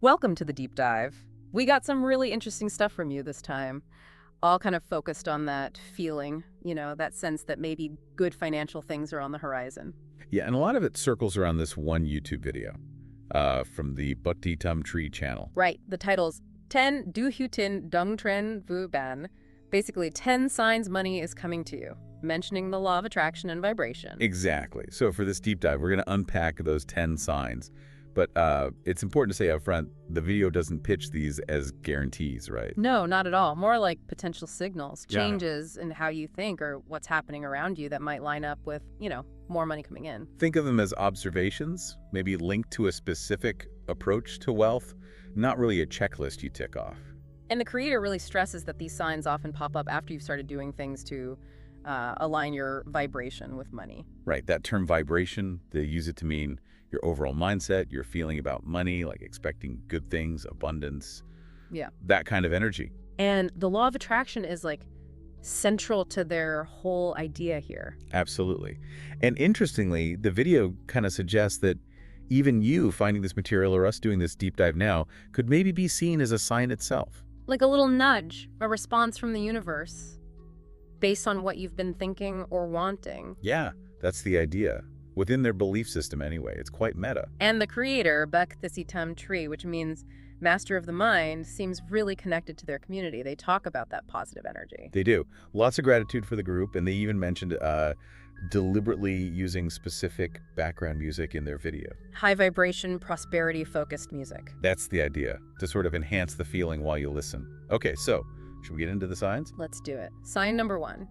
Welcome to the deep dive. We got some really interesting stuff from you this time, all kind of focused on that feeling, that sense that maybe good financial things are on the horizon. Yeah, and a lot of it circles around this one YouTube video from the Bhakti Tum Tree channel. Right, the title's 10 Du Hutin Dung Tren Vu Ban, basically 10 signs money is coming to you, mentioning the law of attraction and vibration. Exactly. So for this deep dive, we're going to unpack those 10 signs. But it's important to say up front, the video doesn't pitch these as guarantees, right? No, not at all. More like potential signals, Yeah. changes in how you think or what's happening around you that might line up with, more money coming in. Think of them as observations, maybe linked to a specific approach to wealth, not really a checklist you tick off. And the creator really stresses that these signs often pop up after you've started doing things to align your vibration with money. Right, that term vibration, they use it to mean your overall mindset, your feeling about money, like expecting good things, abundance, Yeah. that kind of energy. And the law of attraction is like central to their whole idea here. Absolutely. And interestingly, the video kind of suggests that even you finding this material or us doing this deep dive now could maybe be seen as a sign itself. Like a little nudge, a response from the universe based on what you've been thinking or wanting. Yeah, that's the idea. Within their belief system anyway. It's quite meta. And the creator, Bhakti Tum Tree, which means master of the mind, seems really connected to their community. They talk about that positive energy. They do. Lots of gratitude for the group, and they even mentioned deliberately using specific background music in their video. High vibration, prosperity focused music. That's the idea, to sort of enhance the feeling while you listen. Okay, so should we get into the signs? Let's do it. Sign number 1.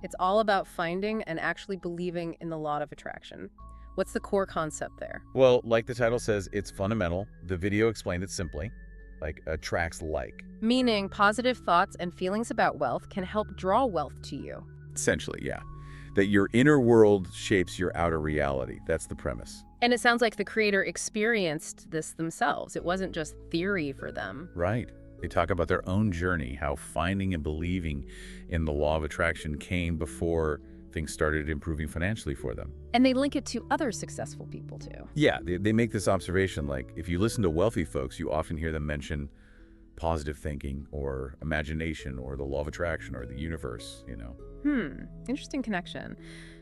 It's all about finding and actually believing in the law of attraction. What's the core concept there? Well, like the title says, it's fundamental. The video explained it simply, like attracts like. Meaning positive thoughts and feelings about wealth can help draw wealth to you. Essentially, yeah. That your inner world shapes your outer reality. That's the premise. And it sounds like the creator experienced this themselves. It wasn't just theory for them. Right. They talk about their own journey, how finding and believing in the law of attraction came before things started improving financially for them. And they link it to other successful people too. Yeah, they make this observation, like if you listen to wealthy folks, you often hear them mention positive thinking or imagination or the law of attraction or the universe, Interesting connection.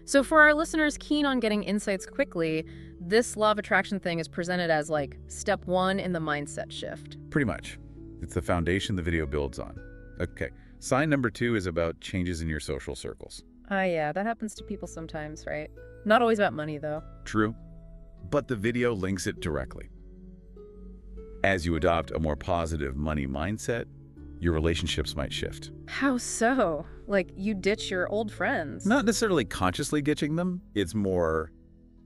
So for our listeners keen on getting insights quickly, this law of attraction thing is presented as like step 1 in the mindset shift. Pretty much. It's the foundation the video builds on. Okay, sign number 2 is about changes in your social circles. Yeah, that happens to people sometimes, right? Not always about money, though. True, but the video links it directly. As you adopt a more positive money mindset, your relationships might shift. How so? Like, you ditch your old friends. Not necessarily consciously ditching them, it's more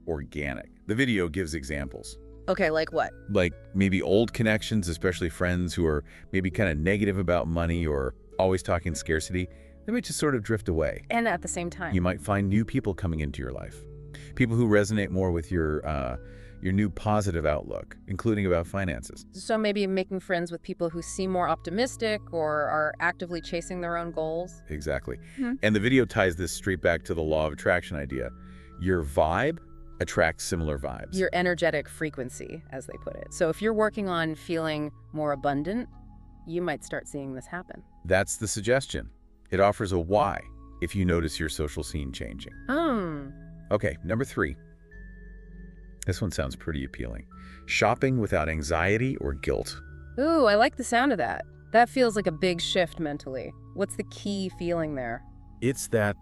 organic. The video gives examples. Okay, like what? Like maybe old connections, especially friends who are maybe kind of negative about money or always talking scarcity, they might just sort of drift away. And at the same time. You might find new people coming into your life. People who resonate more with your new positive outlook, including about finances. So maybe making friends with people who seem more optimistic or are actively chasing their own goals. Exactly. And the video ties this straight back to the law of attraction idea. Your vibe attracts similar vibes. Your energetic frequency, as they put it. So if you're working on feeling more abundant, you might start seeing this happen. That's the suggestion. It offers a why if you notice your social scene changing. Okay, number 3. This one sounds pretty appealing. Shopping without anxiety or guilt. Ooh, I like the sound of that. That feels like a big shift mentally. What's the key feeling there? It's that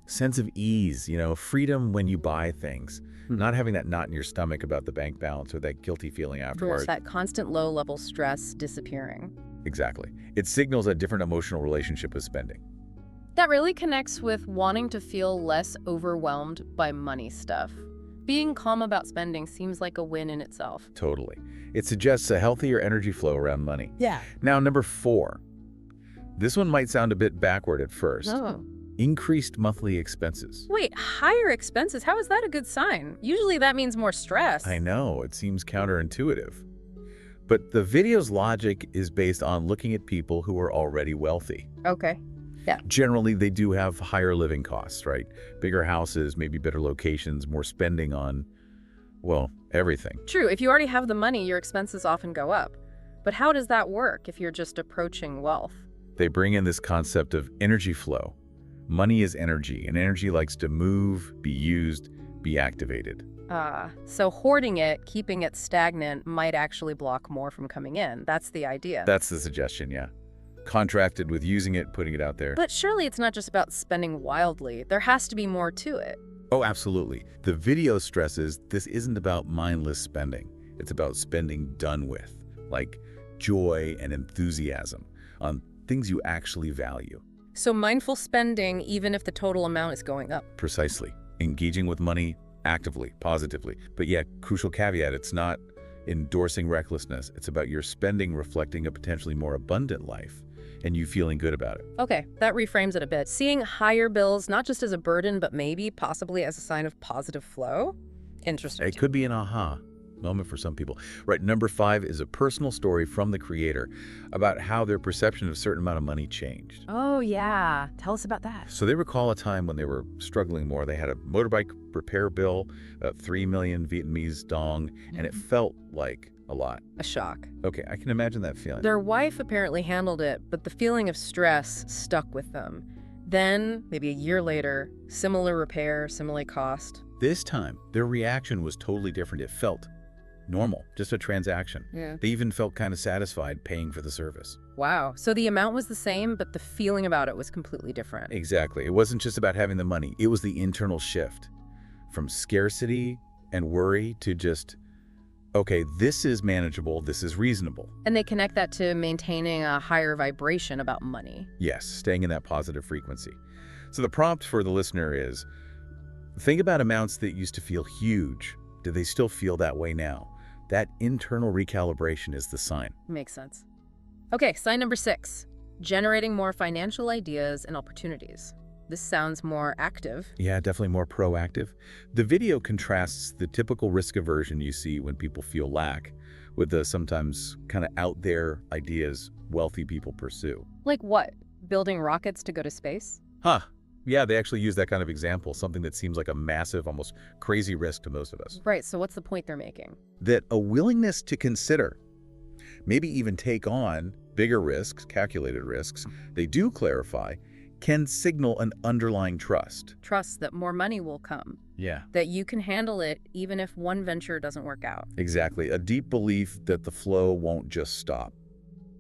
sense of ease, freedom when you buy things. Not having that knot in your stomach about the bank balance or that guilty feeling afterwards. That constant low-level stress disappearing. Exactly. It signals a different emotional relationship with spending. That really connects with wanting to feel less overwhelmed by money stuff. Being calm about spending seems like a win in itself. Totally. It suggests a healthier energy flow around money. Yeah. Now, number 4. This one might sound a bit backward at first. Oh. Increased monthly expenses. Wait, higher expenses? How is that a good sign? Usually that means more stress. I know, it seems counterintuitive. But the video's logic is based on looking at people who are already wealthy. Okay. Yeah. Generally, they do have higher living costs, right? Bigger houses, maybe better locations, more spending on, Well, everything. True, if you already have the money, your expenses often go up. But how does that work if you're just approaching wealth? They bring in this concept of energy flow. Money is energy, and energy likes to move, be used, be activated. So hoarding it, keeping it stagnant, might actually block more from coming in. That's the idea. That's the suggestion, yeah. Contracted with using it, putting it out there. But surely it's not just about spending wildly. There has to be more to it. Oh, absolutely. The video stresses this isn't about mindless spending. It's about spending done with, like joy and enthusiasm, on things you actually value. So mindful spending, even if the total amount is going up. Precisely. Engaging with money actively, positively. But yeah, crucial caveat, it's not endorsing recklessness. It's about your spending reflecting a potentially more abundant life and you feeling good about it. Okay, that reframes it a bit. Seeing higher bills not just as a burden, but maybe possibly as a sign of positive flow? Interesting. It could be an aha moment for some people. Right, number 5 is a personal story from the creator about how their perception of a certain amount of money changed. Oh, yeah. Tell us about that. So they recall a time when they were struggling more. They had a motorbike repair bill, 3 million Vietnamese dong, and it felt like a lot. A shock. Okay, I can imagine that feeling. Their wife apparently handled it, but the feeling of stress stuck with them. Then, maybe a year later, similar repair, similar cost. This time, their reaction was totally different. It felt normal, just a transaction. Yeah. They even felt kind of satisfied paying for the service. Wow. So the amount was the same, but the feeling about it was completely different. Exactly. It wasn't just about having the money. It was the internal shift from scarcity and worry to just, okay, this is manageable, this is reasonable. And they connect that to maintaining a higher vibration about money. Yes, staying in that positive frequency. So the prompt for the listener is, think about amounts that used to feel huge. Do they still feel that way now? That internal recalibration is the sign. Makes sense. Okay, sign number 6, generating more financial ideas and opportunities. This sounds more active. Yeah, definitely more proactive. The video contrasts the typical risk aversion you see when people feel lack with the sometimes kind of out there ideas wealthy people pursue. Like what? Building rockets to go to space? Yeah, they actually use that kind of example, something that seems like a massive, almost crazy risk to most of us. Right, so what's the point they're making? That a willingness to consider, maybe even take on bigger risks, calculated risks, they do clarify, can signal an underlying trust. Trust that more money will come. Yeah. That you can handle it even if one venture doesn't work out. Exactly. A deep belief that the flow won't just stop.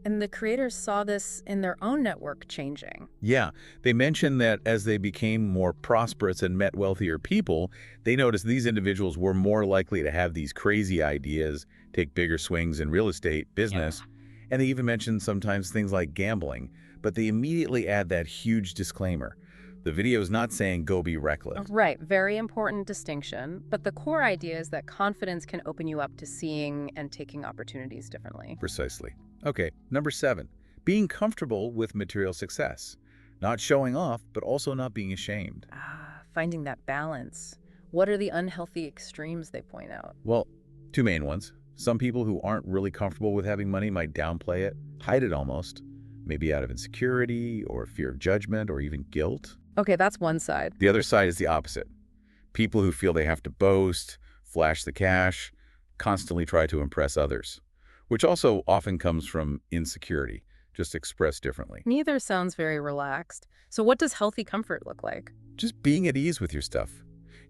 And the creators saw this in their own network changing. Yeah. They mentioned that as they became more prosperous and met wealthier people, they noticed these individuals were more likely to have these crazy ideas, take bigger swings in real estate, business, and they even mentioned sometimes things like gambling. But they immediately add that huge disclaimer. The video is not saying go be reckless. Right, very important distinction. But the core idea is that confidence can open you up to seeing and taking opportunities differently. Precisely. Okay, number 7, being comfortable with material success. Not showing off, but also not being ashamed. Finding that balance. What are the unhealthy extremes they point out? Well, 2 main ones. Some people who aren't really comfortable with having money might downplay it, hide it almost, maybe out of insecurity or fear of judgment or even guilt. Okay, that's one side. The other side is the opposite. People who feel they have to boast, flash the cash, constantly try to impress others, which also often comes from insecurity, just expressed differently. Neither sounds very relaxed. So what does healthy comfort look like? Just being at ease with your stuff.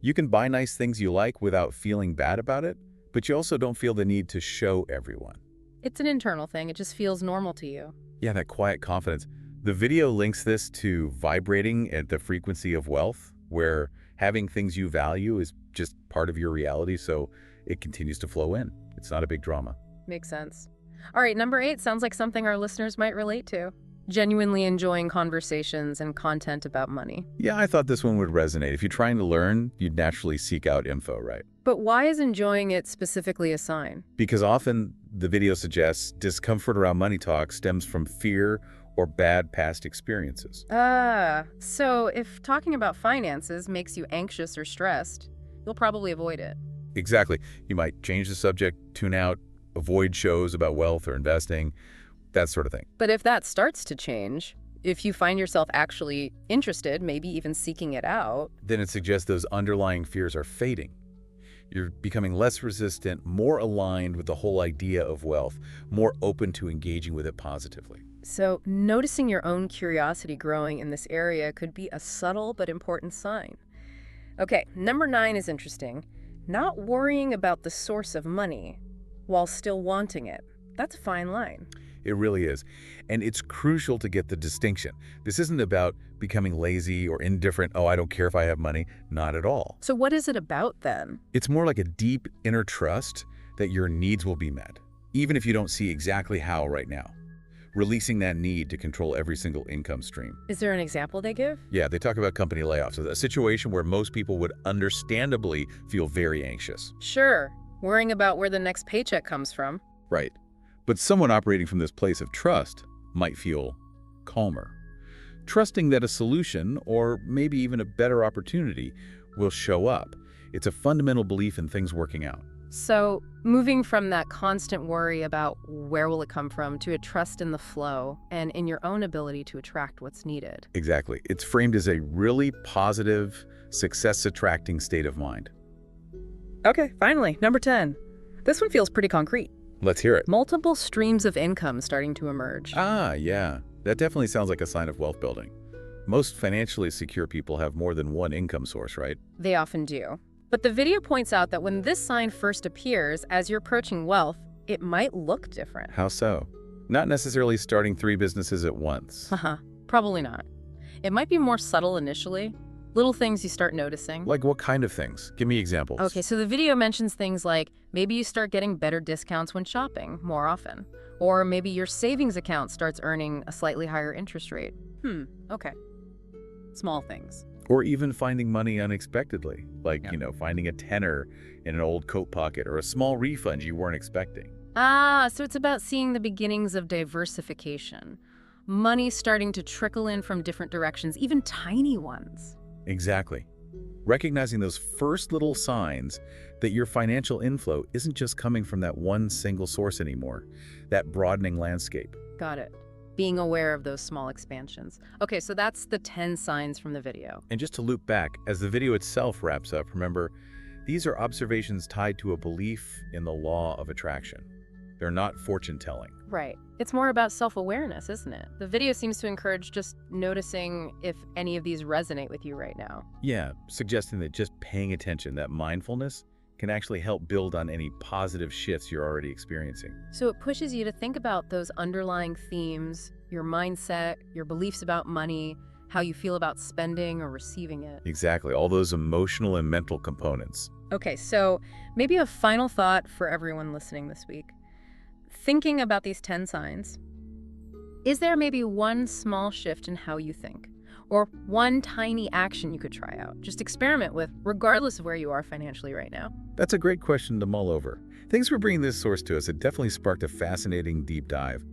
You can buy nice things you like without feeling bad about it, but you also don't feel the need to show everyone. It's an internal thing. It just feels normal to you. Yeah, that quiet confidence. The video links this to vibrating at the frequency of wealth, where having things you value is just part of your reality, so it continues to flow in. It's not a big drama. Makes sense. All right, number 8 sounds like something our listeners might relate to. Genuinely enjoying conversations and content about money. Yeah, I thought this one would resonate. If you're trying to learn, you'd naturally seek out info, right? But why is enjoying it specifically a sign? Because often the video suggests discomfort around money talk stems from fear or bad past experiences. So if talking about finances makes you anxious or stressed, you'll probably avoid it. Exactly. You might change the subject, tune out, avoid shows about wealth or investing, that sort of thing. But if that starts to change, if you find yourself actually interested, maybe even seeking it out, then it suggests those underlying fears are fading. You're becoming less resistant, more aligned with the whole idea of wealth, more open to engaging with it positively. So, noticing your own curiosity growing in this area could be a subtle but important sign. Okay, number 9 is interesting. Not worrying about the source of money while still wanting it. That's a fine line. It really is. And it's crucial to get the distinction. This isn't about becoming lazy or indifferent, oh, I don't care if I have money. Not at all. So what is it about then? It's more like a deep inner trust that your needs will be met, even if you don't see exactly how right now. Releasing that need to control every single income stream. Is there an example they give? Yeah, they talk about company layoffs, a situation where most people would understandably feel very anxious. Sure, worrying about where the next paycheck comes from. Right. But someone operating from this place of trust might feel calmer, trusting that a solution, or maybe even a better opportunity, will show up. It's a fundamental belief in things working out. So, moving from that constant worry about where will it come from to a trust in the flow and in your own ability to attract what's needed. Exactly. It's framed as a really positive, success-attracting state of mind. Okay, finally, number 10. This one feels pretty concrete. Let's hear it. Multiple streams of income starting to emerge. Ah, yeah. That definitely sounds like a sign of wealth building. Most financially secure people have more than one income source, right? They often do. But the video points out that when this sign first appears as you're approaching wealth, it might look different. How so? Not necessarily starting 3 businesses at once. Probably not. It might be more subtle initially. Little things you start noticing. Like what kind of things? Give me examples. Okay, so the video mentions things like maybe you start getting better discounts when shopping more often. Or maybe your savings account starts earning a slightly higher interest rate. Okay. Small things. Or even finding money unexpectedly, like, finding a tenner in an old coat pocket or a small refund you weren't expecting. So it's about seeing the beginnings of diversification. Money starting to trickle in from different directions, even tiny ones. Exactly. Recognizing those first little signs that your financial inflow isn't just coming from that one single source anymore, that broadening landscape. Got it. Being aware of those small expansions. Okay, so that's the 10 signs from the video. And just to loop back, as the video itself wraps up, remember, these are observations tied to a belief in the law of attraction. They're not fortune-telling. Right. It's more about self-awareness, isn't it? The video seems to encourage just noticing if any of these resonate with you right now. Yeah, suggesting that just paying attention, that mindfulness, can actually help build on any positive shifts you're already experiencing. So it pushes you to think about those underlying themes, your mindset, your beliefs about money, how you feel about spending or receiving it. Exactly, all those emotional and mental components. Okay, so maybe a final thought for everyone listening this week. Thinking about these 10 signs, is there maybe one small shift in how you think? Or one tiny action you could try out? Just experiment with, regardless of where you are financially right now. That's a great question to mull over. Thanks for bringing this source to us. It definitely sparked a fascinating deep dive.